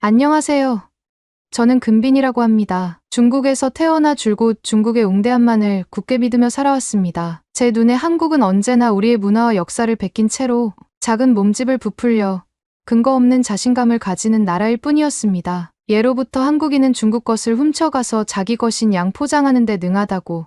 안녕하세요. 저는 금빈이라고 합니다. 중국에서 태어나 줄곧 중국의 웅대한만을 굳게 믿으며 살아왔습니다. 제 눈에 한국은 언제나 우리의 문화와 역사를 베낀 채로 작은 몸집을 부풀려 근거 없는 자신감을 가지는 나라일 뿐이었습니다. 예로부터 한국인은 중국 것을 훔쳐가서 자기 것인 양 포장하는 데 능하다고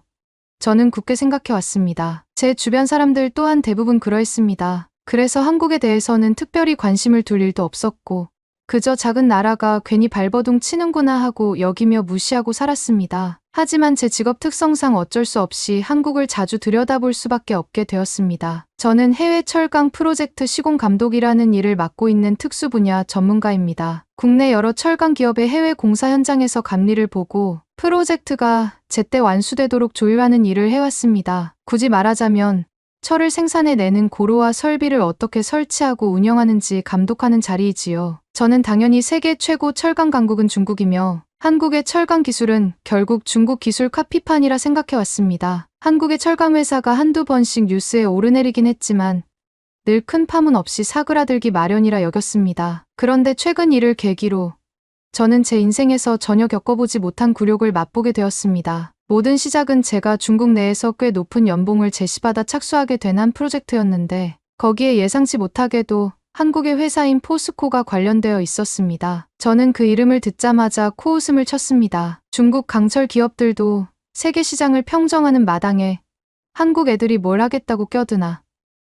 저는 굳게 생각해왔습니다. 제 주변 사람들 또한 대부분 그러했습니다. 그래서 한국에 대해서는 특별히 관심을 둘 일도 없었고 그저 작은 나라가 괜히 발버둥 치는구나 하고 여기며 무시하고 살았습니다. 하지만 제 직업 특성상 어쩔 수 없이 한국을 자주 들여다볼 수밖에 없게 되었습니다. 저는 해외 철강 프로젝트 시공 감독이라는 일을 맡고 있는 특수 분야 전문가입니다. 국내 여러 철강 기업의 해외 공사 현장에서 감리를 보고 프로젝트가 제때 완수되도록 조율하는 일을 해왔습니다. 굳이 말하자면 철을 생산해내는 고로와 설비를 어떻게 설치하고 운영하는지 감독하는 자리이지요. 저는 당연히 세계 최고 철강 강국은 중국이며 한국의 철강 기술은 결국 중국 기술 카피판이라 생각해왔습니다. 한국의 철강 회사가 한두 번씩 뉴스에 오르내리긴 했지만 늘 큰 파문 없이 사그라들기 마련이라 여겼습니다. 그런데 최근 일을 계기로 저는 제 인생에서 전혀 겪어보지 못한 굴욕을 맛보게 되었습니다. 모든 시작은 제가 중국 내에서 꽤 높은 연봉을 제시받아 착수하게 된 한 프로젝트였는데 거기에 예상치 못하게도 한국의 회사인 포스코가 관련되어 있었습니다. 저는 그 이름을 듣자마자 코웃음을 쳤습니다. 중국 강철 기업들도 세계 시장을 평정하는 마당에 한국 애들이 뭘 하겠다고 껴드나.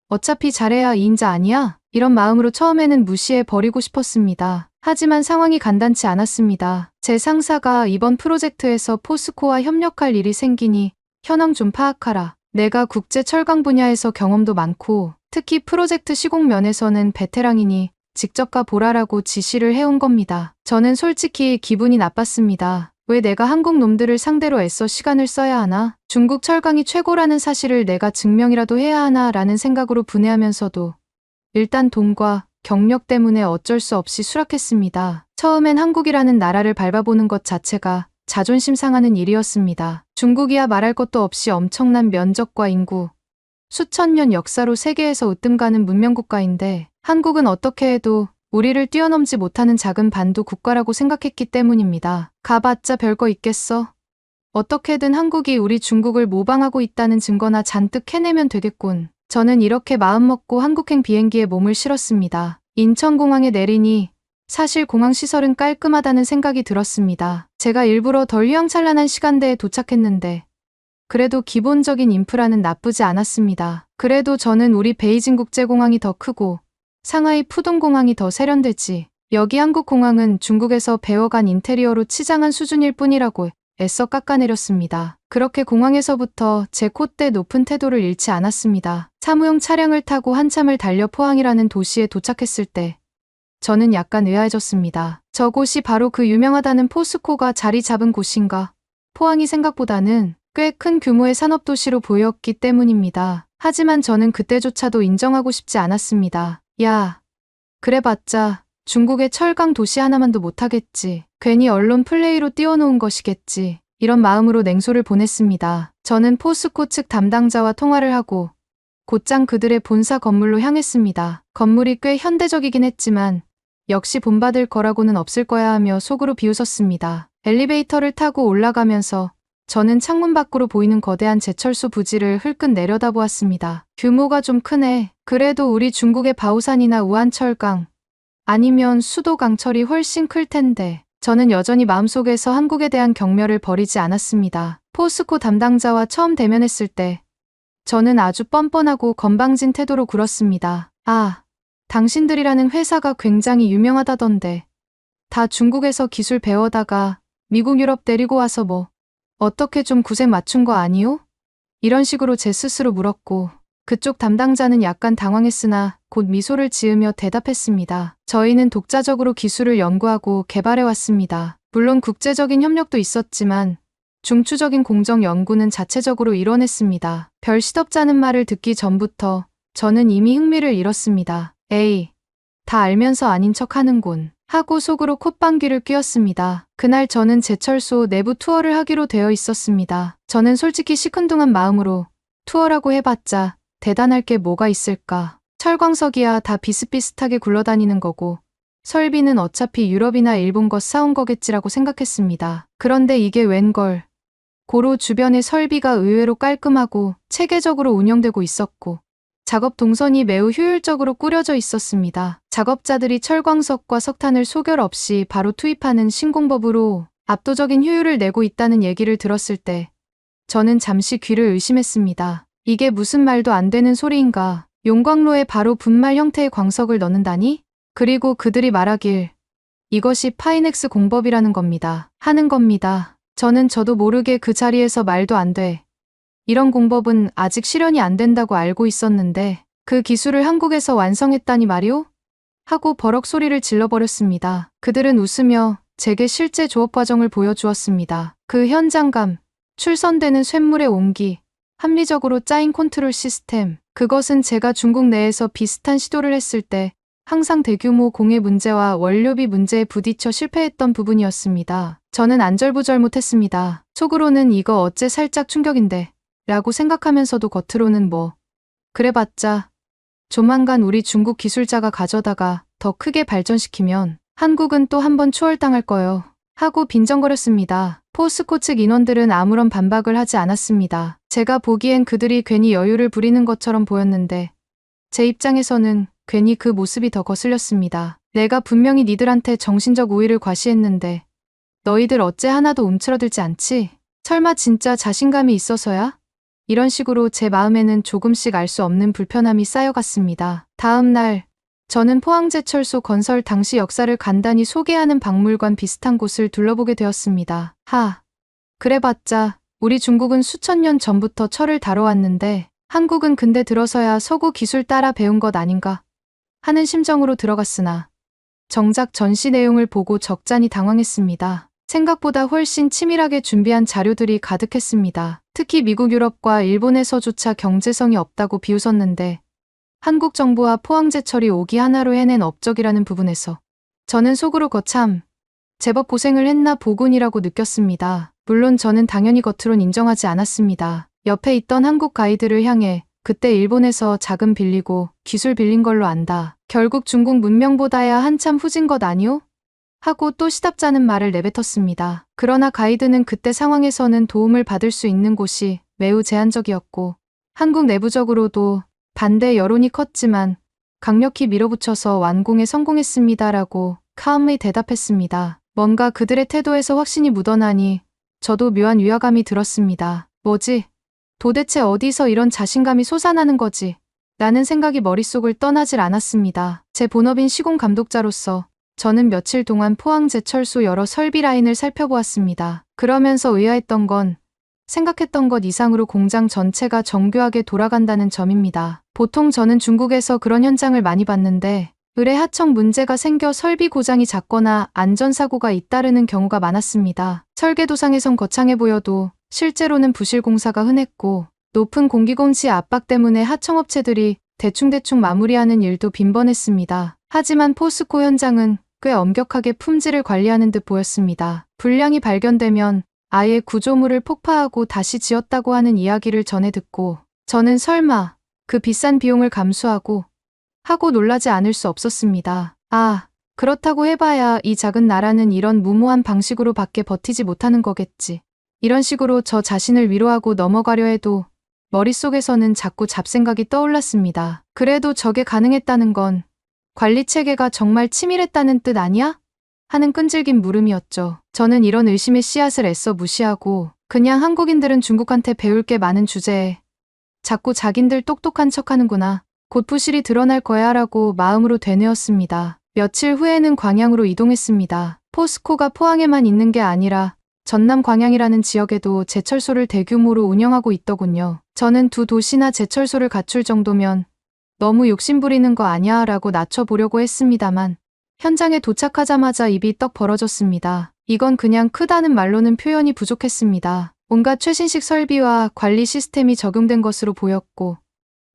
어차피 잘해야 이인자 아니야? 이런 마음으로 처음에는 무시해 버리고 싶었습니다. 하지만 상황이 간단치 않았습니다. 제 상사가 이번 프로젝트에서 포스코와 협력할 일이 생기니 현황 좀 파악하라. 내가 국제 철강 분야에서 경험도 많고 특히 프로젝트 시공 면에서는 베테랑이니 직접 가보라라고 지시를 해온 겁니다. 저는 솔직히 기분이 나빴습니다. 왜 내가 한국 놈들을 상대로 애써 시간을 써야 하나? 중국 철강이 최고라는 사실을 내가 증명이라도 해야 하나 라는 생각으로 분해하면서도 일단 돈과 경력 때문에 어쩔 수 없이 수락했습니다. 처음엔 한국이라는 나라를 밟아보는 것 자체가 자존심 상하는 일이었습니다. 중국이야 말할 것도 없이 엄청난 면적과 인구, 수천 년 역사로 세계에서 으뜸가는 문명국가인데 한국은 어떻게 해도 우리를 뛰어넘지 못하는 작은 반도 국가라고 생각했기 때문입니다. 가봤자 별거 있겠어? 어떻게든 한국이 우리 중국을 모방하고 있다는 증거나 잔뜩 해내면 되겠군. 저는 이렇게 마음먹고 한국행 비행기에 몸을 실었습니다. 인천공항에 내리니 사실 공항 시설은 깔끔하다는 생각이 들었습니다. 제가 일부러 덜 휘황찬란한 시간대에 도착했는데 그래도 기본적인 인프라는 나쁘지 않았습니다. 그래도 저는 우리 베이징 국제공항이 더 크고 상하이 푸둥공항이 더 세련되지. 여기 한국공항은 중국에서 배워간 인테리어로 치장한 수준일 뿐이라고 애써 깎아내렸습니다. 그렇게 공항에서부터 제 콧대 높은 태도를 잃지 않았습니다. 사무용 차량을 타고 한참을 달려 포항이라는 도시에 도착했을 때 저는 약간 의아해졌습니다. 저곳이 바로 그 유명하다는 포스코가 자리 잡은 곳인가? 포항이 생각보다는 꽤 큰 규모의 산업도시로 보였기 때문입니다. 하지만 저는 그때조차도 인정하고 싶지 않았습니다. 야, 그래봤자 중국의 철강 도시 하나만도 못하겠지. 괜히 언론 플레이로 띄워놓은 것이겠지. 이런 마음으로 냉소를 보냈습니다. 저는 포스코 측 담당자와 통화를 하고 곧장 그들의 본사 건물로 향했습니다. 건물이 꽤 현대적이긴 했지만 역시 본받을 거라고는 없을 거야 하며 속으로 비웃었습니다. 엘리베이터를 타고 올라가면서 저는 창문 밖으로 보이는 거대한 제철소 부지를 흘끗 내려다보았습니다. 규모가 좀 크네. 그래도 우리 중국의 바오산이나 우한철강 아니면 수도강철이 훨씬 클 텐데. 저는 여전히 마음속에서 한국에 대한 경멸을 버리지 않았습니다. 포스코 담당자와 처음 대면했을 때 저는 아주 뻔뻔하고 건방진 태도로 굴었습니다. 아, 당신들이라는 회사가 굉장히 유명하다던데 다 중국에서 기술 배워다가 미국 유럽 데리고 와서 뭐 어떻게 좀 구색 맞춘 거 아니요? 이런 식으로 제 스스로 물었고 그쪽 담당자는 약간 당황했으나 곧 미소를 지으며 대답했습니다. 저희는 독자적으로 기술을 연구하고 개발해왔습니다. 물론 국제적인 협력도 있었지만 중추적인 공정 연구는 자체적으로 이뤄냈습니다. 별 시덥잖은 말을 듣기 전부터 저는 이미 흥미를 잃었습니다. 에이, 다 알면서 아닌 척 하는군. 하고 속으로 콧방귀를 뀌었습니다. 그날 저는 제철소 내부 투어를 하기로 되어 있었습니다. 저는 솔직히 시큰둥한 마음으로 투어라고 해봤자 대단할 게 뭐가 있을까. 철광석이야 다 비슷비슷하게 굴러다니는 거고 설비는 어차피 유럽이나 일본 것 사온 거겠지라고 생각했습니다. 그런데 이게 웬걸. 고로 주변의 설비가 의외로 깔끔하고 체계적으로 운영되고 있었고 작업 동선이 매우 효율적으로 꾸려져 있었습니다. 작업자들이 철광석과 석탄을 소결 없이 바로 투입하는 신공법으로 압도적인 효율을 내고 있다는 얘기를 들었을 때 저는 잠시 귀를 의심했습니다. 이게 무슨 말도 안 되는 소리인가. 용광로에 바로 분말 형태의 광석을 넣는다니? 그리고 그들이 말하길 이것이 파이넥스 공법이라는 겁니다. 하는 겁니다. 저도 모르게 그 자리에서 말도 안 돼. 이런 공법은 아직 실현이 안 된다고 알고 있었는데 그 기술을 한국에서 완성했다니 말이오? 하고 버럭 소리를 질러버렸습니다. 그들은 웃으며 제게 실제 조업 과정을 보여주었습니다. 그 현장감, 출선되는 쇳물의 온기, 합리적으로 짜인 컨트롤 시스템, 그것은 제가 중국 내에서 비슷한 시도를 했을 때 항상 대규모 공해 문제와 원료비 문제에 부딪혀 실패했던 부분이었습니다. 저는 안절부절 못했습니다. 속으로는 이거 어째 살짝 충격인데 라고 생각하면서도 겉으로는 뭐 그래봤자 조만간 우리 중국 기술자가 가져다가 더 크게 발전시키면 한국은 또 한 번 추월당할 거요 하고 빈정거렸습니다. 포스코 측 인원들은 아무런 반박을 하지 않았습니다. 제가 보기엔 그들이 괜히 여유를 부리는 것처럼 보였는데 제 입장에서는 괜히 그 모습이 더 거슬렸습니다. 내가 분명히 니들한테 정신적 우위를 과시했는데 너희들 어째 하나도 움츠러들지 않지? 설마 진짜 자신감이 있어서야? 이런 식으로 제 마음에는 조금씩 알 수 없는 불편함이 쌓여갔습니다. 다음 날 저는 포항제철소 건설 당시 역사를 간단히 소개하는 박물관 비슷한 곳을 둘러보게 되었습니다. 그래봤자 우리 중국은 수천 년 전부터 철을 다뤄왔는데 한국은 근대 들어서야 서구 기술 따라 배운 것 아닌가 하는 심정으로 들어갔으나 정작 전시 내용을 보고 적잖이 당황했습니다. 생각보다 훨씬 치밀하게 준비한 자료들이 가득했습니다. 특히 미국, 유럽과 일본에서조차 경제성이 없다고 비웃었는데 한국 정부와 포항제철이 오기 하나로 해낸 업적이라는 부분에서 저는 속으로 거참 제법 고생을 했나 보군이라고 느꼈습니다. 물론 저는 당연히 겉으론 인정하지 않았습니다. 옆에 있던 한국 가이드를 향해 그때 일본에서 자금 빌리고 기술 빌린 걸로 안다. 결국 중국 문명보다야 한참 후진 것 아니오? 하고 또 시답잖은 말을 내뱉었습니다. 그러나 가이드는 그때 상황에서는 도움을 받을 수 있는 곳이 매우 제한적이었고 한국 내부적으로도 반대 여론이 컸지만 강력히 밀어붙여서 완공에 성공했습니다라고 calmly 대답했습니다. 뭔가 그들의 태도에서 확신이 묻어나니 저도 묘한 위화감이 들었습니다. 뭐지? 도대체 어디서 이런 자신감이 솟아나는 거지? 라는 생각이 머릿속을 떠나질 않았습니다. 제 본업인 시공 감독자로서 저는 며칠 동안 포항제철소 여러 설비 라인을 살펴보았습니다. 그러면서 의아했던 건 생각했던 것 이상으로 공장 전체가 정교하게 돌아간다는 점입니다. 보통 저는 중국에서 그런 현장을 많이 봤는데 의뢰 하청 문제가 생겨 설비 고장이 잦거나 안전사고가 잇따르는 경우가 많았습니다. 설계도상에선 거창해 보여도 실제로는 부실 공사가 흔했고 높은 공기공시 압박 때문에 하청업체들이 대충대충 마무리하는 일도 빈번했습니다. 하지만 포스코 현장은 꽤 엄격하게 품질을 관리하는 듯 보였습니다. 불량이 발견되면 아예 구조물을 폭파하고 다시 지었다고 하는 이야기를 전해 듣고 저는 설마 그 비싼 비용을 감수하고 하고 놀라지 않을 수 없었습니다. 그렇다고 해봐야 이 작은 나라는 이런 무모한 방식으로 밖에 버티지 못하는 거겠지. 이런 식으로 저 자신을 위로하고 넘어가려 해도 머릿속에서는 자꾸 잡생각이 떠올랐습니다. 그래도 저게 가능했다는 건 관리 체계가 정말 치밀했다는 뜻 아니야? 하는 끈질긴 물음이었죠. 저는 이런 의심의 씨앗을 애써 무시하고 그냥 한국인들은 중국한테 배울 게 많은 주제에 자꾸 자긴들 똑똑한 척하는구나. 곧 부실이 드러날 거야 라고 마음으로 되뇌었습니다. 며칠 후에는 광양으로 이동했습니다. 포스코가 포항에만 있는 게 아니라 전남 광양이라는 지역에도 제철소를 대규모로 운영하고 있더군요. 저는 두 도시나 제철소를 갖출 정도면 너무 욕심부리는 거 아니야 라고 낮춰보려고 했습니다만 현장에 도착하자마자 입이 떡 벌어졌습니다. 이건 그냥 크다는 말로는 표현이 부족했습니다. 온갖 최신식 설비와 관리 시스템이 적용된 것으로 보였고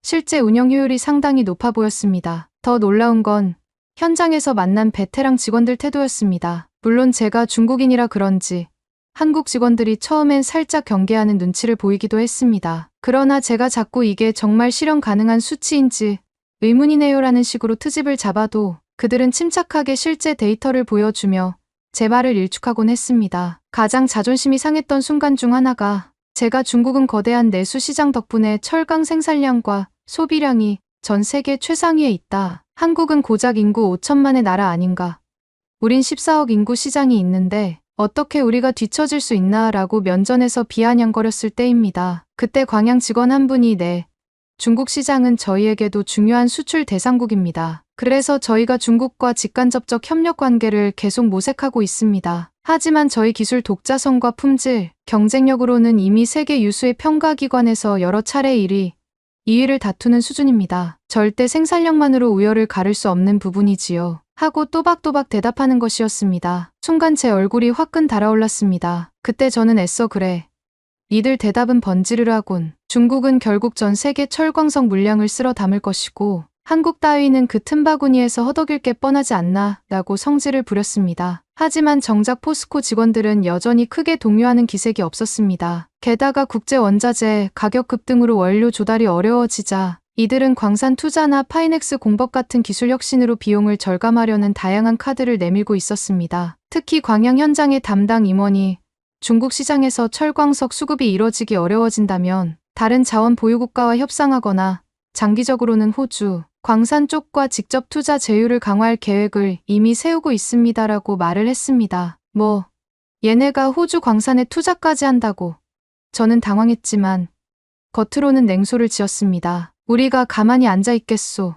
실제 운영 효율이 상당히 높아 보였습니다. 더 놀라운 건 현장에서 만난 베테랑 직원들 태도였습니다. 물론 제가 중국인이라 그런지 한국 직원들이 처음엔 살짝 경계하는 눈치를 보이기도 했습니다. 그러나 제가 자꾸 이게 정말 실현 가능한 수치인지 의문이네요라는 식으로 트집을 잡아도 그들은 침착하게 실제 데이터를 보여주며 제 말을 일축하곤 했습니다. 가장 자존심이 상했던 순간 중 하나가 제가 중국은 거대한 내수 시장 덕분에 철강 생산량과 소비량이 전 세계 최상위에 있다. 한국은 고작 인구 5천만의 나라 아닌가. 우린 14억 인구 시장이 있는데 어떻게 우리가 뒤처질 수 있나 라고 면전에서 비아냥거렸을 때입니다. 그때 광양 직원 한 분이 네, 중국 시장은 저희에게도 중요한 수출 대상국입니다. 그래서 저희가 중국과 직간접적 협력 관계를 계속 모색하고 있습니다. 하지만 저희 기술 독자성과 품질, 경쟁력으로는 이미 세계 유수의 평가기관에서 여러 차례 1위, 2위를 다투는 수준입니다. 절대 생산력만으로 우열을 가를 수 없는 부분이지요. 하고 또박또박 대답하는 것이었습니다. 순간 제 얼굴이 화끈 달아올랐습니다. 그때 저는 애써 그래. 니들 대답은 번지르르하군. 중국은 결국 전 세계 철광석 물량을 쓸어 담을 것이고 한국 따위는 그 틈바구니에서 허덕일 게 뻔하지 않나 라고 성질을 부렸습니다. 하지만 정작 포스코 직원들은 여전히 크게 동요하는 기색이 없었습니다. 게다가 국제 원자재 가격 급등으로 원료 조달이 어려워지자 이들은 광산 투자나 파이넥스 공법 같은 기술 혁신으로 비용을 절감하려는 다양한 카드를 내밀고 있었습니다. 특히 광양 현장의 담당 임원이 중국 시장에서 철광석 수급이 이뤄지기 어려워진다면 다른 자원 보유국가와 협상하거나 장기적으로는 호주, 광산 쪽과 직접 투자 제휴를 강화할 계획을 이미 세우고 있습니다라고 말을 했습니다. 얘네가 호주 광산에 투자까지 한다고. 저는 당황했지만 겉으로는 냉소를 지었습니다. 우리가 가만히 앉아 있겠소.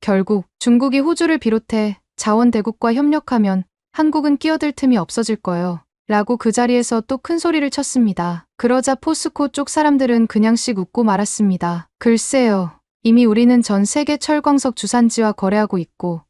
결국 중국이 호주를 비롯해 자원대국과 협력하면 한국은 끼어들 틈이 없어질 거예요. 라고 그 자리에서 또 큰 소리를 쳤습니다. 그러자 포스코 쪽 사람들은 그냥씩 웃고 말았습니다. 글쎄요. 이미 우리는 전 세계 철광석 주산지와 거래하고 있고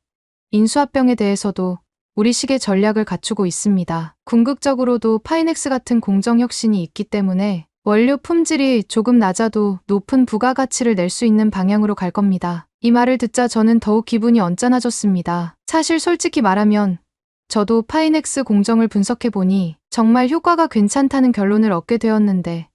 인수합병에 대해서도 우리식의 전략을 갖추고 있습니다. 궁극적으로도 파이넥스 같은 공정혁신이 있기 때문에 원료 품질이 조금 낮아도 높은 부가가치를 낼 수 있는 방향으로 갈 겁니다. 이 말을 듣자 저는 더욱 기분이 언짢아졌습니다. 사실 솔직히 말하면 저도 파이넥스 공정을 분석해보니 정말 효과가 괜찮다는 결론을 얻게 되었는데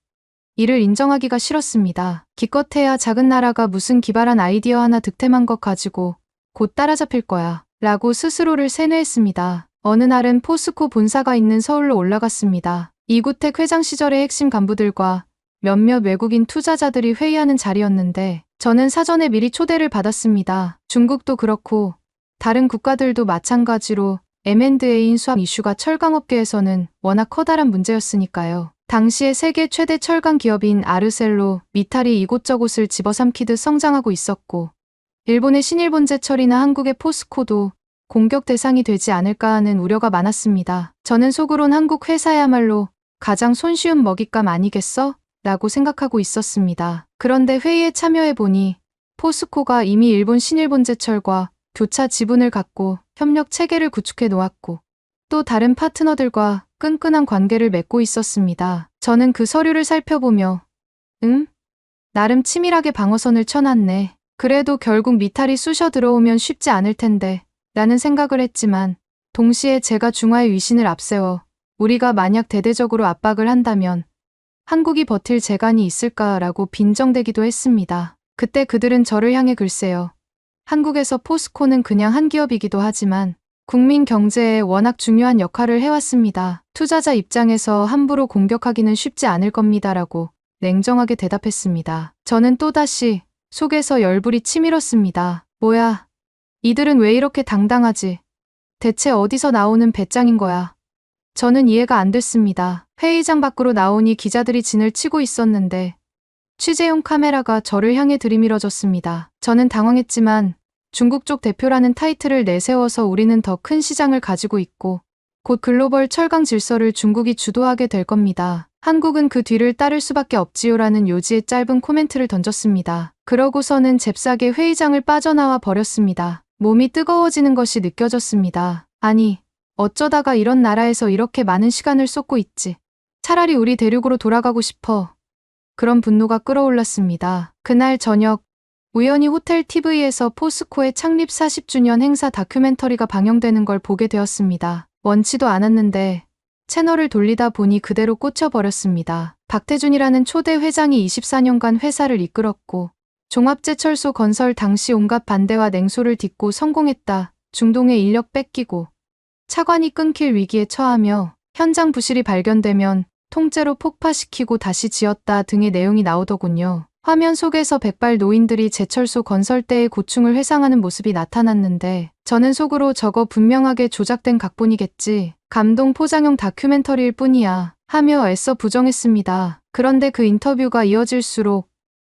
이를 인정하기가 싫었습니다. 기껏해야 작은 나라가 무슨 기발한 아이디어 하나 득템한 것 가지고 곧 따라잡힐 거야 라고 스스로를 세뇌했습니다. 어느 날은 포스코 본사가 있는 서울로 올라갔습니다. 이구택 회장 시절의 핵심 간부들과 몇몇 외국인 투자자들이 회의하는 자리였는데 저는 사전에 미리 초대를 받았습니다. 중국도 그렇고 다른 국가들도 마찬가지로 M&A 인수합 이슈가 철강업계에서는 워낙 커다란 문제였으니까요. 당시에 세계 최대 철강 기업인 아르셀로 미탈이 이곳저곳을 집어삼키듯 성장하고 있었고 일본의 신일본제철이나 한국의 포스코도 공격 대상이 되지 않을까 하는 우려가 많았습니다. 저는 속으론 한국 회사야말로 가장 손쉬운 먹잇감 아니겠어? 라고 생각하고 있었습니다. 그런데 회의에 참여해보니 포스코가 이미 일본 신일본제철과 교차 지분을 갖고 협력 체계를 구축해 놓았고 또 다른 파트너들과 끈끈한 관계를 맺고 있었습니다. 저는 그 서류를 살펴보며 나름 치밀하게 방어선을 쳐놨네. 그래도 결국 미탈이 쑤셔 들어오면 쉽지 않을 텐데 라는 생각을 했지만 동시에 제가 중화의 위신을 앞세워 우리가 만약 대대적으로 압박을 한다면 한국이 버틸 재간이 있을까라고 빈정대기도 했습니다. 그때 그들은 저를 향해 글쎄요. 한국에서 포스코는 그냥 한 기업이기도 하지만 국민 경제에 워낙 중요한 역할을 해왔습니다. 투자자 입장에서 함부로 공격하기는 쉽지 않을 겁니다라고 냉정하게 대답했습니다. 저는 또다시 속에서 열불이 치밀었습니다. 뭐야? 이들은 왜 이렇게 당당하지? 대체 어디서 나오는 배짱인 거야? 저는 이해가 안 됐습니다. 회의장 밖으로 나오니 기자들이 진을 치고 있었는데 취재용 카메라가 저를 향해 들이밀어졌습니다. 저는 당황했지만 중국 쪽 대표라는 타이틀을 내세워서 우리는 더 큰 시장을 가지고 있고 곧 글로벌 철강 질서를 중국이 주도하게 될 겁니다. 한국은 그 뒤를 따를 수밖에 없지요라는 요지의 짧은 코멘트를 던졌습니다. 그러고서는 잽싸게 회의장을 빠져나와 버렸습니다. 몸이 뜨거워지는 것이 느껴졌습니다. 아니, 어쩌다가 이런 나라에서 이렇게 많은 시간을 쏟고 있지. 차라리 우리 대륙으로 돌아가고 싶어. 그런 분노가 끌어올랐습니다. 그날 저녁 우연히 호텔 TV에서 포스코의 창립 40주년 행사 다큐멘터리가 방영되는 걸 보게 되었습니다. 원치도 않았는데 채널을 돌리다 보니 그대로 꽂혀버렸습니다. 박태준이라는 초대 회장이 24년간 회사를 이끌었고 종합제철소 건설 당시 온갖 반대와 냉소를 딛고 성공했다. 중동의 인력 뺏기고 차관이 끊길 위기에 처하며 현장 부실이 발견되면 통째로 폭파시키고 다시 지었다 등의 내용이 나오더군요. 화면 속에서 백발 노인들이 제철소 건설대의 고충을 회상하는 모습이 나타났는데 저는 속으로 저거 분명하게 조작된 각본이겠지. 감동 포장용 다큐멘터리일 뿐이야 하며 애써 부정했습니다. 그런데 그 인터뷰가 이어질수록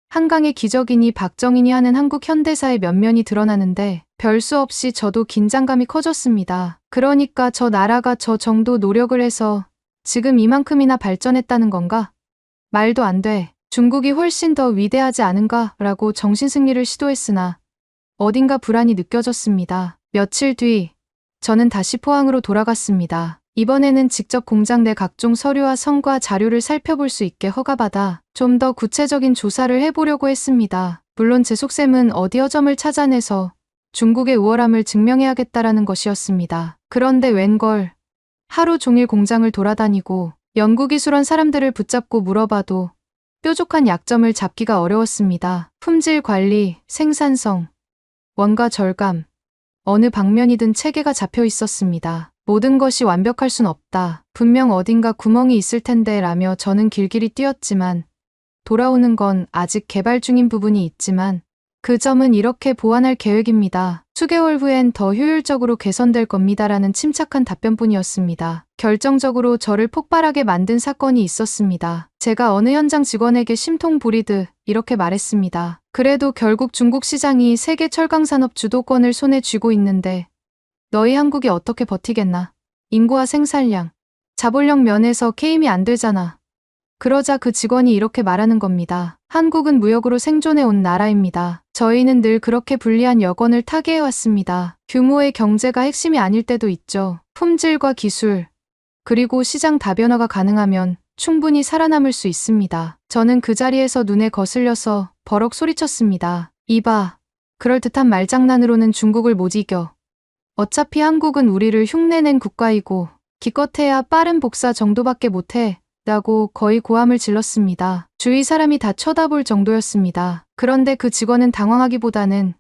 한강의 기적이니 박정희니 하는 한국 현대사의 면면이 드러나는데 별 수 없이 저도 긴장감이 커졌습니다. 그러니까 저 나라가 저 정도 노력을 해서 지금 이만큼이나 발전했다는 건가? 말도 안 돼. 중국이 훨씬 더 위대하지 않은가? 라고 정신승리를 시도했으나 어딘가 불안이 느껴졌습니다. 며칠 뒤 저는 다시 포항으로 돌아갔습니다. 이번에는 직접 공장 내 각종 서류와 성과 자료를 살펴볼 수 있게 허가받아 좀 더 구체적인 조사를 해보려고 했습니다. 물론 제 속셈은 어디 허점을 찾아내서 중국의 우월함을 증명해야겠다라는 것이었습니다. 그런데 웬걸 하루 종일 공장을 돌아다니고 연구기술원 사람들을 붙잡고 물어봐도 뾰족한 약점을 잡기가 어려웠습니다. 품질 관리, 생산성, 원가 절감, 어느 방면이든 체계가 잡혀 있었습니다. 모든 것이 완벽할 순 없다. 분명 어딘가 구멍이 있을 텐데 라며 저는 길길이 뛰었지만 돌아오는 건 아직 개발 중인 부분이 있지만 그 점은 이렇게 보완할 계획입니다. 수개월 후엔 더 효율적으로 개선될 겁니다라는 침착한 답변뿐이었습니다. 결정적으로 저를 폭발하게 만든 사건이 있었습니다. 제가 어느 현장 직원에게 심통 부리듯 이렇게 말했습니다. 그래도 결국 중국 시장이 세계 철강산업 주도권을 손에 쥐고 있는데 너희 한국이 어떻게 버티겠나? 인구와 생산량, 자본력 면에서 케임이 안 되잖아. 그러자 그 직원이 이렇게 말하는 겁니다. 한국은 무역으로 생존해온 나라입니다. 저희는 늘 그렇게 불리한 여건을 타개해왔습니다. 규모의 경제가 핵심이 아닐 때도 있죠. 품질과 기술, 그리고 시장 다변화가 가능하면 충분히 살아남을 수 있습니다. 저는 그 자리에서 눈에 거슬려서 버럭 소리쳤습니다. 이봐, 그럴듯한 말장난으로는 중국을 못 이겨. 어차피 한국은 우리를 흉내낸 국가이고 기껏해야 빠른 복사 정도밖에 못해 라고 거의 고함을 질렀습니다. 주위 사람이 다 쳐다볼 정도였습니다. 그런데 그 직원은 당황하기보다는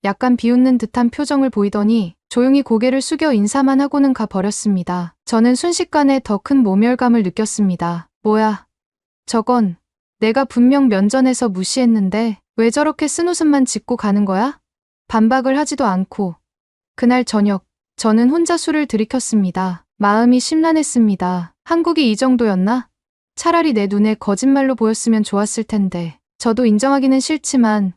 약간 비웃는 듯한 표정을 보이더니 조용히 고개를 숙여 인사만 하고는 가버렸습니다. 저는 순식간에 더 큰 모멸감을 느꼈습니다. 뭐야? 저건 내가 분명 면전에서 무시했는데 왜 저렇게 쓴웃음만 짓고 가는 거야? 반박을 하지도 않고 그날 저녁 저는 혼자 술을 들이켰습니다. 마음이 심란했습니다. 한국이 이 정도였나? 차라리 내 눈에 거짓말로 보였으면 좋았을 텐데. 저도 인정하기는 싫지만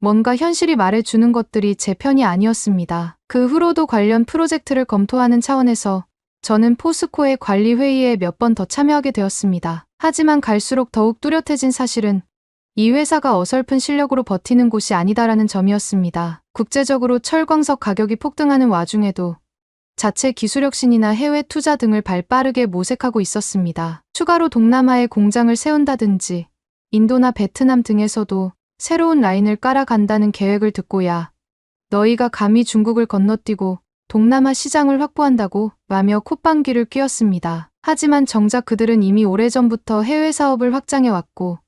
뭔가 현실이 말해주는 것들이 제 편이 아니었습니다. 그 후로도 관련 프로젝트를 검토하는 차원에서 저는 포스코의 관리회의에 몇 번 더 참여하게 되었습니다. 하지만 갈수록 더욱 뚜렷해진 사실은 이 회사가 어설픈 실력으로 버티는 곳이 아니다라는 점이었습니다. 국제적으로 철광석 가격이 폭등하는 와중에도 자체 기술혁신이나 해외 투자 등을 발빠르게 모색하고 있었습니다. 추가로 동남아에 공장을 세운다든지 인도나 베트남 등에서도 새로운 라인을 깔아간다는 계획을 듣고야 너희가 감히 중국을 건너뛰고 동남아 시장을 확보한다고 라며 콧방귀를 뀌었습니다. 하지만 정작 그들은 이미 오래전부터 해외 사업을 확장해왔고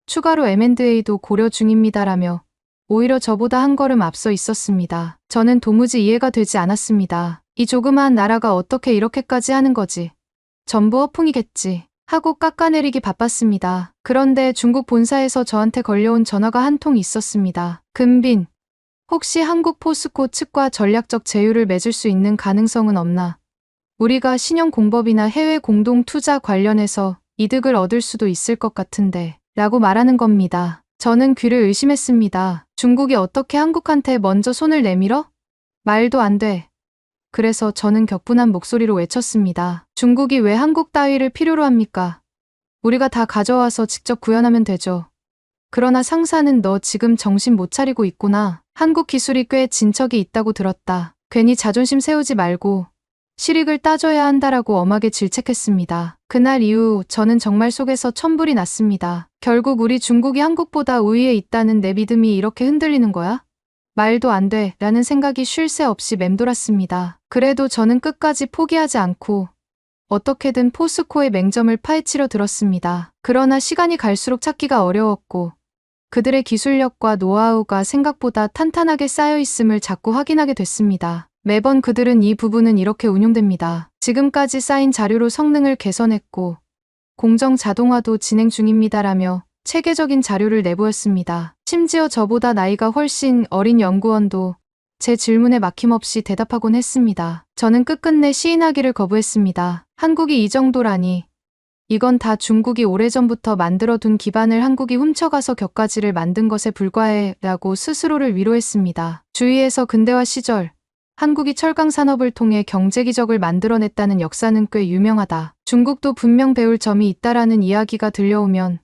추가로 M&A도 고려 중입니다라며 오히려 저보다 한 걸음 앞서 있었습니다. 저는 도무지 이해가 되지 않았습니다. 이 조그마한 나라가 어떻게 이렇게까지 하는 거지? 전부 허풍이겠지 하고 깎아내리기 바빴습니다. 그런데 중국 본사에서 저한테 걸려온 전화가 한 통 있었습니다. 금빈, 혹시 한국 포스코 측과 전략적 제휴를 맺을 수 있는 가능성은 없나? 우리가 신용공법이나 해외 공동투자 관련해서 이득을 얻을 수도 있을 것 같은데 라고 말하는 겁니다. 저는 귀를 의심했습니다. 중국이 어떻게 한국한테 먼저 손을 내밀어? 말도 안 돼. 그래서 저는 격분한 목소리로 외쳤습니다. 중국이 왜 한국 따위를 필요로 합니까? 우리가 다 가져와서 직접 구현하면 되죠. 그러나 상사는 너 지금 정신 못 차리고 있구나. 한국 기술이 꽤 진척이 있다고 들었다. 괜히 자존심 세우지 말고 실익을 따져야 한다라고 엄하게 질책했습니다. 그날 이후 저는 정말 속에서 천불이 났습니다. 결국 우리 중국이 한국보다 우위에 있다는 내 믿음이 이렇게 흔들리는 거야? 말도 안 돼 라는 생각이 쉴 새 없이 맴돌았습니다. 그래도 저는 끝까지 포기하지 않고 어떻게든 포스코의 맹점을 파헤치려 들었습니다. 그러나 시간이 갈수록 찾기가 어려웠고 그들의 기술력과 노하우가 생각보다 탄탄하게 쌓여 있음을 자꾸 확인하게 됐습니다. 매번 그들은 이 부분은 이렇게 운용됩니다. 지금까지 쌓인 자료로 성능을 개선했고 공정 자동화도 진행 중입니다라며 체계적인 자료를 내보였습니다. 심지어 저보다 나이가 훨씬 어린 연구원도 제 질문에 막힘없이 대답하곤 했습니다. 저는 끝끝내 시인하기를 거부했습니다. 한국이 이 정도라니. 이건 다 중국이 오래전부터 만들어둔 기반을 한국이 훔쳐가서 격가지를 만든 것에 불과해 라고 스스로를 위로했습니다. 주위에서 근대화 시절 한국이 철강 산업을 통해 경제 기적을 만들어냈다는 역사는 꽤 유명하다. 중국도 분명 배울 점이 있다라는 이야기가 들려오면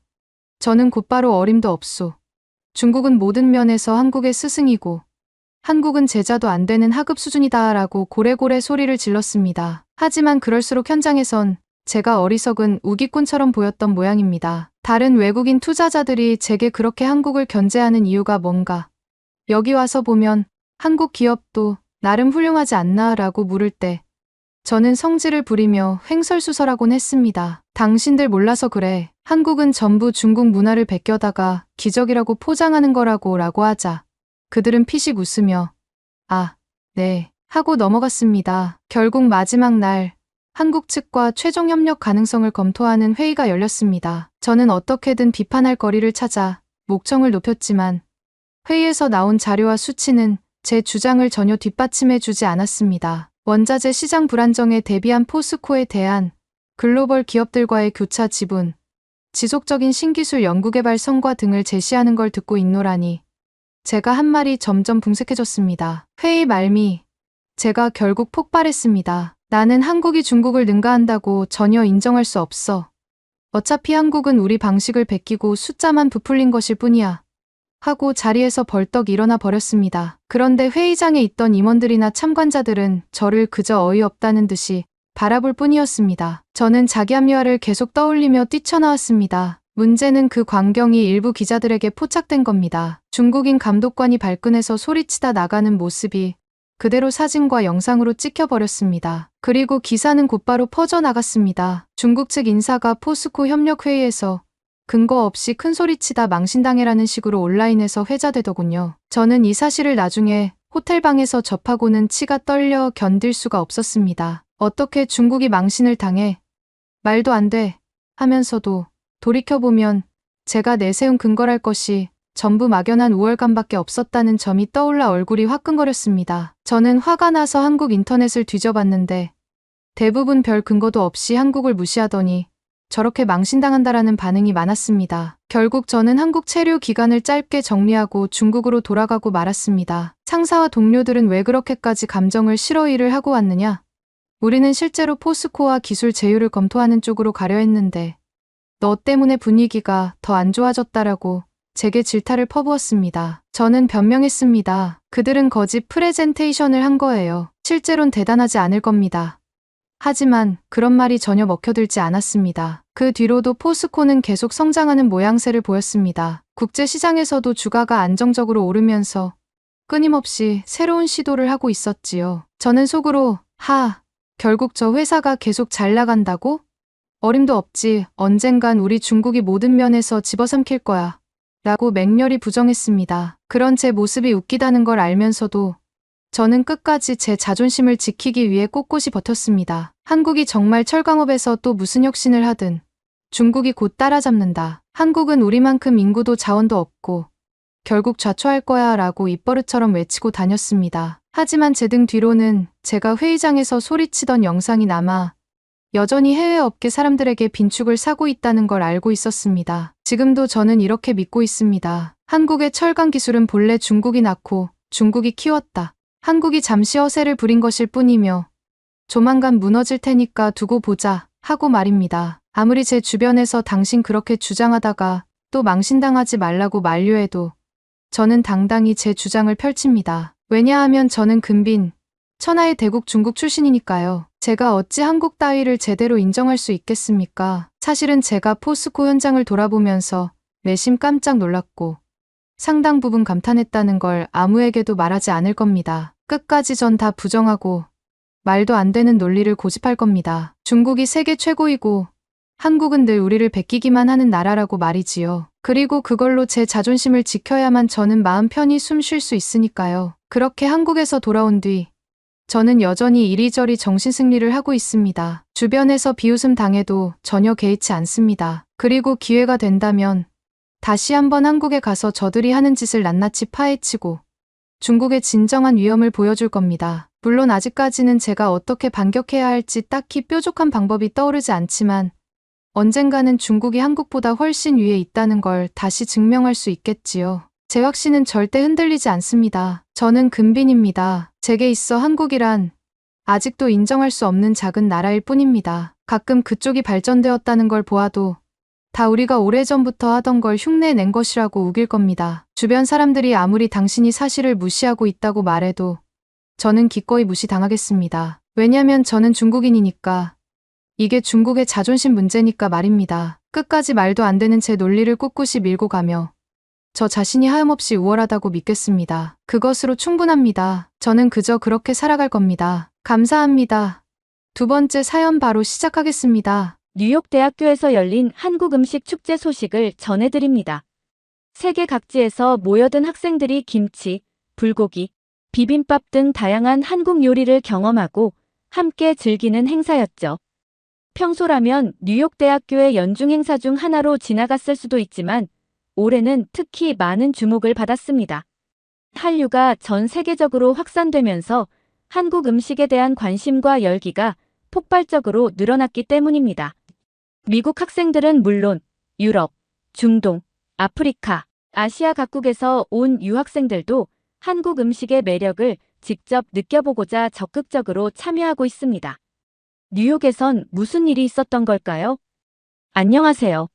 저는 곧바로 어림도 없소. 중국은 모든 면에서 한국의 스승이고 한국은 제자도 안 되는 하급 수준이다라고 고래고래 소리를 질렀습니다. 하지만 그럴수록 현장에선 제가 어리석은 우기꾼처럼 보였던 모양입니다. 다른 외국인 투자자들이 제게 그렇게 한국을 견제하는 이유가 뭔가? 여기 와서 보면 한국 기업도 나름 훌륭하지 않나 라고 물을 때 저는 성질을 부리며 횡설수설하곤 했습니다. 당신들 몰라서 그래. 한국은 전부 중국 문화를 베껴다가 기적이라고 포장하는 거라고 라고 하자 그들은 피식 웃으며 아, 네 하고 넘어갔습니다. 결국 마지막 날 한국 측과 최종 협력 가능성을 검토하는 회의가 열렸습니다. 저는 어떻게든 비판할 거리를 찾아 목청을 높였지만 회의에서 나온 자료와 수치는 제 주장을 전혀 뒷받침해 주지 않았습니다. 원자재 시장 불안정에 대비한 포스코에 대한 글로벌 기업들과의 교차 지분, 지속적인 신기술 연구개발 성과 등을 제시하는 걸 듣고 있노라니 제가 한 말이 점점 궁색해졌습니다. 회의 말미 제가 결국 폭발했습니다. 나는 한국이 중국을 능가한다고 전혀 인정할 수 없어. 어차피 한국은 우리 방식을 베끼고 숫자만 부풀린 것일 뿐이야. 하고 자리에서 벌떡 일어나 버렸습니다. 그런데 회의장에 있던 임원들이나 참관자들은 저를 그저 어이없다는 듯이 바라볼 뿐이었습니다. 저는 자기 합리화를 계속 떠올리며 뛰쳐나왔습니다. 문제는 그 광경이 일부 기자들에게 포착된 겁니다. 중국인 감독관이 발끈해서 소리치다 나가는 모습이 그대로 사진과 영상으로 찍혀버렸습니다. 그리고 기사는 곧바로 퍼져나갔습니다. 중국 측 인사가 포스코 협력회의에서 근거 없이 큰소리치다 망신당해라는 식으로 온라인에서 회자되더군요. 저는 이 사실을 나중에 호텔방에서 접하고는 치가 떨려 견딜 수가 없었습니다. 어떻게 중국이 망신을 당해? 말도 안 돼. 하면서도 돌이켜보면 제가 내세운 근거랄 것이 전부 막연한 우월감밖에 없었다는 점이 떠올라 얼굴이 화끈거렸습니다. 저는 화가 나서 한국 인터넷을 뒤져봤는데 대부분 별 근거도 없이 한국을 무시하더니 저렇게 망신당한다라는 반응이 많았습니다. 결국 저는 한국 체류 기간을 짧게 정리하고 중국으로 돌아가고 말았습니다. 상사와 동료들은 왜 그렇게까지 감정을 실어 일을 하고 왔느냐? 우리는 실제로 포스코와 기술 제휴를 검토하는 쪽으로 가려 했는데 너 때문에 분위기가 더 안 좋아졌다라고 제게 질타를 퍼부었습니다. 저는 변명했습니다. 그들은 거짓 프레젠테이션을 한 거예요. 실제론 대단하지 않을 겁니다. 하지만 그런 말이 전혀 먹혀들지 않았습니다. 그 뒤로도 포스코는 계속 성장하는 모양새를 보였습니다. 국제시장에서도 주가가 안정적으로 오르면서 끊임없이 새로운 시도를 하고 있었지요. 저는 속으로 결국 저 회사가 계속 잘 나간다고? 어림도 없지. 언젠간 우리 중국이 모든 면에서 집어삼킬 거야. 라고 맹렬히 부정했습니다. 그런 제 모습이 웃기다는 걸 알면서도 저는 끝까지 제 자존심을 지키기 위해 꼿꼿이 버텼습니다. 한국이 정말 철강업에서 또 무슨 혁신을 하든 중국이 곧 따라잡는다. 한국은 우리만큼 인구도 자원도 없고 결국 좌초할 거야 라고 입버릇처럼 외치고 다녔습니다. 하지만 제 등 뒤로는 제가 회의장에서 소리치던 영상이 남아 여전히 해외 업계 사람들에게 빈축을 사고 있다는 걸 알고 있었습니다. 지금도 저는 이렇게 믿고 있습니다. 한국의 철강 기술은 본래 중국이 낳고 중국이 키웠다. 한국이 잠시 허세를 부린 것일 뿐이며 조만간 무너질 테니까 두고 보자 하고 말입니다. 아무리 제 주변에서 당신 그렇게 주장하다가 또 망신당하지 말라고 만류해도 저는 당당히 제 주장을 펼칩니다. 왜냐하면 저는 근빈, 천하의 대국 중국 출신이니까요. 제가 어찌 한국 따위를 제대로 인정할 수 있겠습니까? 사실은 제가 포스코 현장을 돌아보면서 내심 깜짝 놀랐고 상당 부분 감탄했다는 걸 아무에게도 말하지 않을 겁니다. 끝까지 전 다 부정하고 말도 안 되는 논리를 고집할 겁니다. 중국이 세계 최고이고 한국은 늘 우리를 베끼기만 하는 나라라고 말이지요. 그리고 그걸로 제 자존심을 지켜야만 저는 마음 편히 숨 쉴 수 있으니까요. 그렇게 한국에서 돌아온 뒤 저는 여전히 이리저리 정신승리를 하고 있습니다. 주변에서 비웃음 당해도 전혀 개의치 않습니다. 그리고 기회가 된다면 다시 한번 한국에 가서 저들이 하는 짓을 낱낱이 파헤치고 중국의 진정한 위험을 보여줄 겁니다. 물론 아직까지는 제가 어떻게 반격해야 할지 딱히 뾰족한 방법이 떠오르지 않지만 언젠가는 중국이 한국보다 훨씬 위에 있다는 걸 다시 증명할 수 있겠지요. 제 확신은 절대 흔들리지 않습니다. 저는 근빈입니다. 제게 있어 한국이란 아직도 인정할 수 없는 작은 나라일 뿐입니다. 가끔 그쪽이 발전되었다는 걸 보아도 다 우리가 오래전부터 하던 걸 흉내낸 것이라고 우길 겁니다. 주변 사람들이 아무리 당신이 사실을 무시하고 있다고 말해도 저는 기꺼이 무시당하겠습니다. 왜냐면 저는 중국인이니까. 이게 중국의 자존심 문제니까 말입니다. 끝까지 말도 안 되는 제 논리를 꿋꿋이 밀고 가며 저 자신이 하염없이 우월하다고 믿겠습니다. 그것으로 충분합니다. 저는 그저 그렇게 살아갈 겁니다. 감사합니다. 두 번째 사연 바로 시작하겠습니다. 뉴욕 대학교에서 열린 한국 음식 축제 소식을 전해드립니다. 세계 각지에서 모여든 학생들이 김치, 불고기, 비빔밥 등 다양한 한국 요리를 경험하고 함께 즐기는 행사였죠. 평소라면 뉴욕 대학교의 연중 행사 중 하나로 지나갔을 수도 있지만 올해는 특히 많은 주목을 받았습니다. 한류가 전 세계적으로 확산되면서 한국 음식에 대한 관심과 열기가 폭발적으로 늘어났기 때문입니다. 미국 학생들은 물론 유럽, 중동, 아프리카, 아시아 각국에서 온 유학생들도 한국 음식의 매력을 직접 느껴보고자 적극적으로 참여하고 있습니다. 뉴욕에선 무슨 일이 있었던 걸까요? 안녕하세요.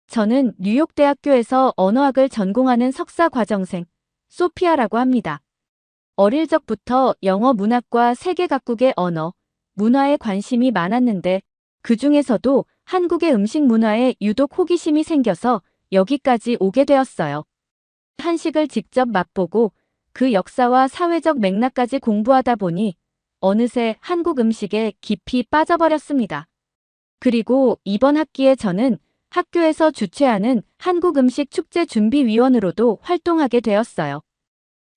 저는 뉴욕 대학교에서 언어학을 전공하는 석사 과정생 소피아라고 합니다. 어릴 적부터 영어 문학과 세계 각국의 언어, 문화에 관심이 많았는데 그 중에서도 한국의 음식 문화에 유독 호기심이 생겨서 여기까지 오게 되었어요. 한식을 직접 맛보고 그 역사와 사회적 맥락까지 공부하다 보니 어느새 한국 음식에 깊이 빠져버렸습니다. 그리고 이번 학기에 저는 학교에서 주최하는 한국 음식 축제 준비위원으로도 활동하게 되었어요.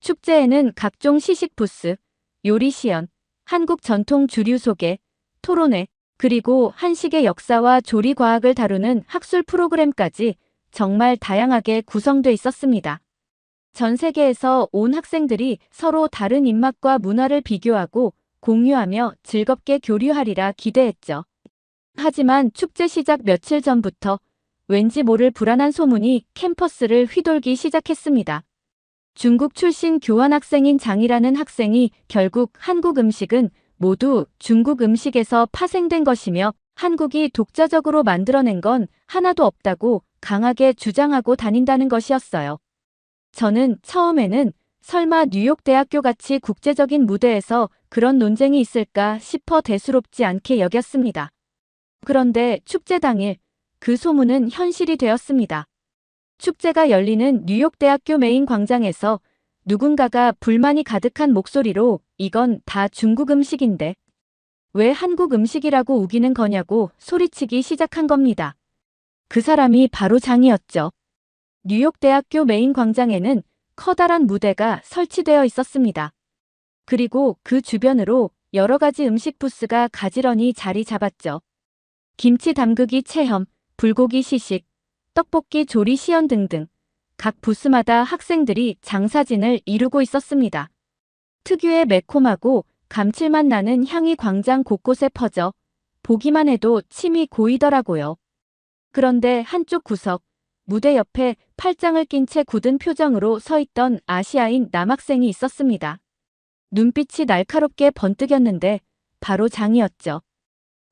축제에는 각종 시식 부스, 요리 시연, 한국 전통 주류 소개, 토론회, 그리고 한식의 역사와 조리 과학을 다루는 학술 프로그램까지 정말 다양하게 구성돼 있었습니다. 전 세계에서 온 학생들이 서로 다른 입맛과 문화를 비교하고 공유하며 즐겁게 교류하리라 기대했죠. 하지만 축제 시작 며칠 전부터 왠지 모를 불안한 소문이 캠퍼스를 휘돌기 시작했습니다. 중국 출신 교환학생인 장이라는 학생이 결국 한국 음식은 모두 중국 음식에서 파생된 것이며 한국이 독자적으로 만들어낸 건 하나도 없다고 강하게 주장하고 다닌다는 것이었어요. 저는 처음에는 설마 뉴욕 대학교 같이 국제적인 무대에서 그런 논쟁이 있을까 싶어 대수롭지 않게 여겼습니다. 그런데 축제 당일 그 소문은 현실이 되었습니다. 축제가 열리는 뉴욕 대학교 메인 광장에서 누군가가 불만이 가득한 목소리로 이건 다 중국 음식인데 왜 한국 음식이라고 우기는 거냐고 소리치기 시작한 겁니다. 그 사람이 바로 장이었죠. 뉴욕 대학교 메인 광장에는 커다란 무대가 설치되어 있었습니다. 그리고 그 주변으로 여러 가지 음식 부스가 가지런히 자리 잡았죠. 김치 담그기 체험, 불고기 시식, 떡볶이 조리 시연 등등 각 부스마다 학생들이 장사진을 이루고 있었습니다. 특유의 매콤하고 감칠맛 나는 향이 광장 곳곳에 퍼져 보기만 해도 침이 고이더라고요. 그런데 한쪽 구석, 무대 옆에 팔짱을 낀 채 굳은 표정으로 서 있던 아시아인 남학생이 있었습니다. 눈빛이 날카롭게 번뜩였는데 바로 장이었죠.